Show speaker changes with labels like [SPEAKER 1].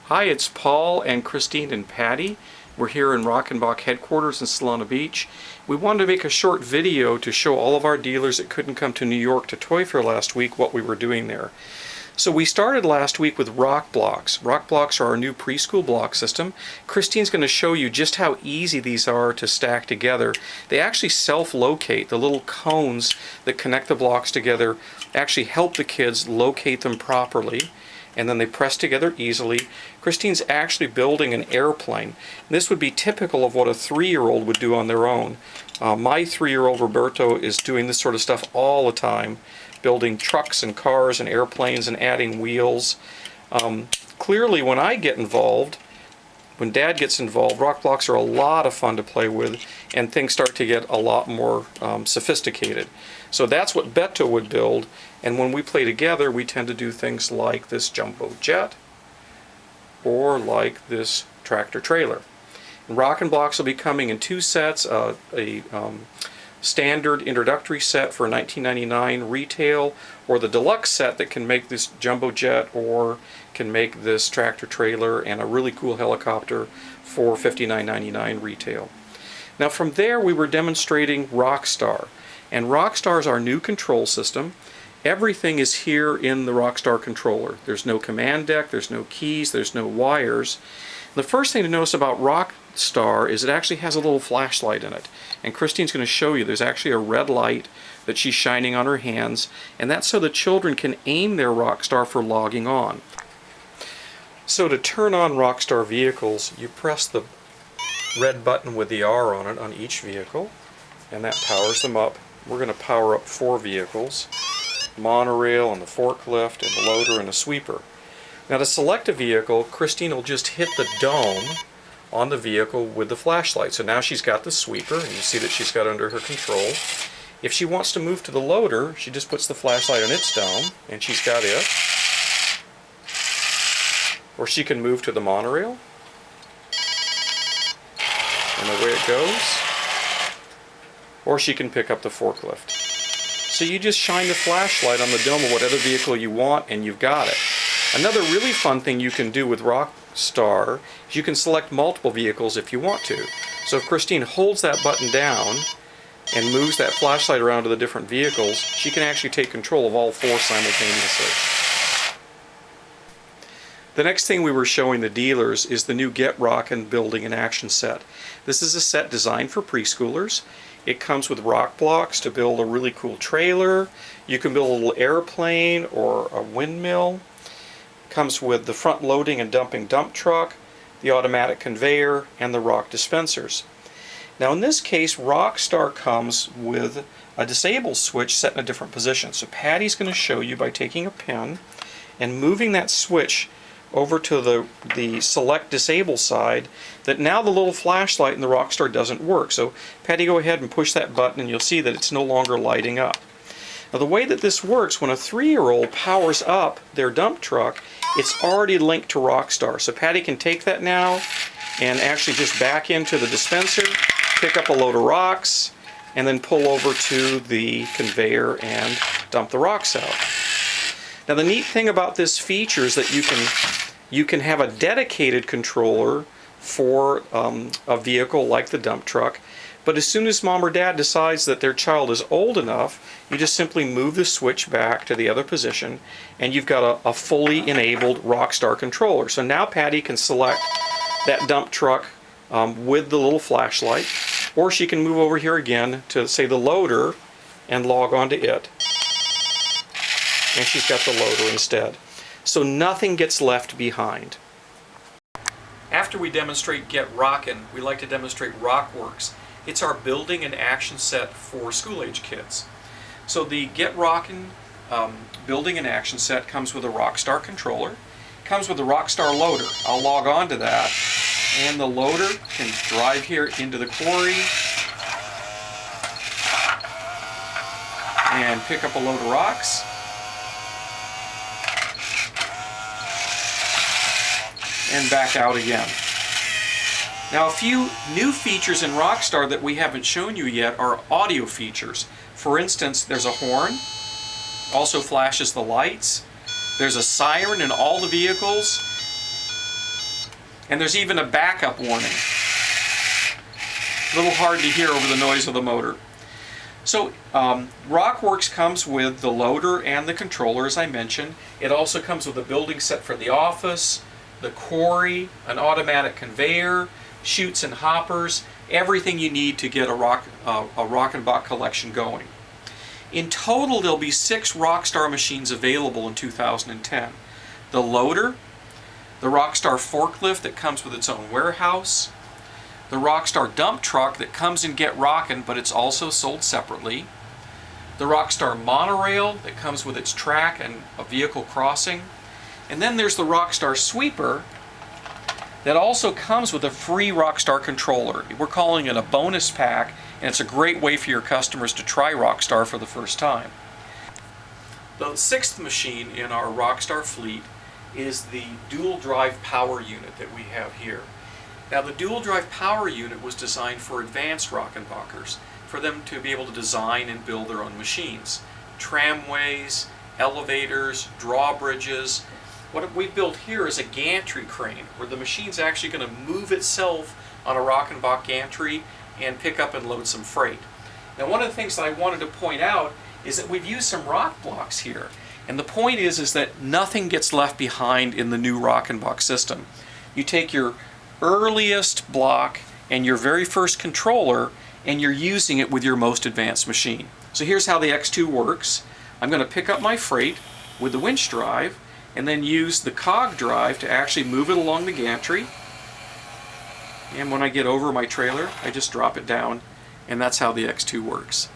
[SPEAKER 1] Hi, it's Paul and Christine and Patty. We're here in Rokenbok headquarters in Solana Beach. We wanted to make a short video to show all of our dealers that couldn't come to New York to Toy Fair last week what we were doing there. So we started last week with ROK blocks. ROK blocks are our new preschool block system. Christine's going to show you just how easy these are to stack together. They actually self-locate. The little cones that connect the blocks together actually help the kids locate them properly, and then they press together easily. Christine's actually building an airplane. This would be typical of what a 3-year-old would do on their own. My 3-year-old Roberto is doing this sort of stuff all the time, building trucks and cars and airplanes and adding wheels. Clearly, when I get involved, when Dad gets involved, ROK blocks are a lot of fun to play with, and things start to get a lot more sophisticated. So that's what Beto would build, and when we play together, we tend to do things like this jumbo jet, or like this tractor trailer. And Rokenboks will be coming in 2 sets, a standard introductory set for $19.99 retail, or the deluxe set that can make this jumbo jet or can make this tractor trailer and a really cool helicopter for $59.99 retail. Now from there we were demonstrating ROK Star, and ROK Star is our new control system. Everything is here in the ROK Star controller. There's no command deck, there's no keys, there's no wires. The first thing to notice about ROK Star is it actually has a little flashlight in it. And Christine's going to show you there's actually a red light that she's shining on her hands, and that's so the children can aim their ROK Star for logging on. So to turn on ROK Star vehicles, you press the red button with the R on it on each vehicle, and that powers them up. We're going to power up 4 vehicles: monorail and the forklift and the loader and the sweeper. Now to select a vehicle, Christine will just hit the dome on the vehicle with the flashlight. So now she's got the sweeper, and you see that she's got it under her control. If she wants to move to the loader, she just puts the flashlight on its dome, and she's got it. Or she can move to the monorail, and away it goes. Or she can pick up the forklift. So you just shine the flashlight on the dome of whatever vehicle you want, and you've got it. Another really fun thing you can do with ROK Star is you can select multiple vehicles if you want to. So if Christine holds that button down and moves that flashlight around to the different vehicles, she can actually take control of all 4 simultaneously. The next thing we were showing the dealers is the new Get Rockin' Building and Action set. This is a set designed for preschoolers. It comes with ROK blocks to build a really cool trailer. You can build a little airplane or a windmill. Comes with the front loading and dumping dump truck, the automatic conveyor, and the ROK dispensers. Now in this case, ROK Star comes with a disable switch set in a different position. So Patty's going to show you by taking a pin and moving that switch over to the select disable side, that now the little flashlight in the ROK Star doesn't work. So Patty, go ahead and push that button and you'll see that it's no longer lighting up. Now the way that this works, when a 3-year-old powers up their dump truck, it's already linked to ROK Star. So Patty can take that now and actually just back into the dispenser, pick up a load of rocks, and then pull over to the conveyor and dump the rocks out. Now the neat thing about this feature is that you can have a dedicated controller for a vehicle like the dump truck. But as soon as Mom or Dad decides that their child is old enough, you just simply move the switch back to the other position, and you've got a fully enabled ROK Star controller. So now Patty can select that dump truck with the little flashlight, or she can move over here again to, say, the loader and log on to it. And she's got the loader instead. So nothing gets left behind. After we demonstrate Get Rockin', we like to demonstrate ROKworks. It's our building and action set for school-age kids. So the Get Rockin' building and action set comes with a ROK Star controller, comes with a ROK Star loader. I'll log on to that, and the loader can drive here into the quarry and pick up a load of rocks. And back out again. Now a few new features in ROK Star that we haven't shown you yet are audio features. For instance, there's a horn, also flashes the lights. There's a siren in all the vehicles. And there's even a backup warning. A little hard to hear over the noise of the motor. So ROKworks comes with the loader and the controller, as I mentioned. It also comes with a building set for the office, the quarry, an automatic conveyor, chutes and hoppers, everything you need to get a Rokenbok collection going. In total, there'll be 6 ROK Star machines available in 2010. The loader, the ROK Star forklift that comes with its own warehouse, the ROK Star dump truck that comes in Get Rockin', but it's also sold separately, the ROK Star monorail that comes with its track and a vehicle crossing, and then there's the ROK Star sweeper that also comes with a free ROK Star controller. We're calling it a bonus pack, and it's a great way for your customers to try ROK Star for the first time. The 6th machine in our ROK Star fleet is the dual drive power unit that we have here. Now, the dual drive power unit was designed for advanced Rokenbokers, for them to be able to design and build their own machines. Tramways, elevators, drawbridges. What we've built here is a gantry crane, where the machine's actually going to move itself on a Rokenbok gantry and pick up and load some freight. Now, one of the things that I wanted to point out is that we've used some rock blocks here. And the point is that nothing gets left behind in the new Rokenbok system. You take your earliest block and your very first controller, and you're using it with your most advanced machine. So here's how the X2 works. I'm going to pick up my freight with the winch drive and then use the cog drive to actually move it along the gantry. And when I get over my trailer, I just drop it down, and that's how the X2 works.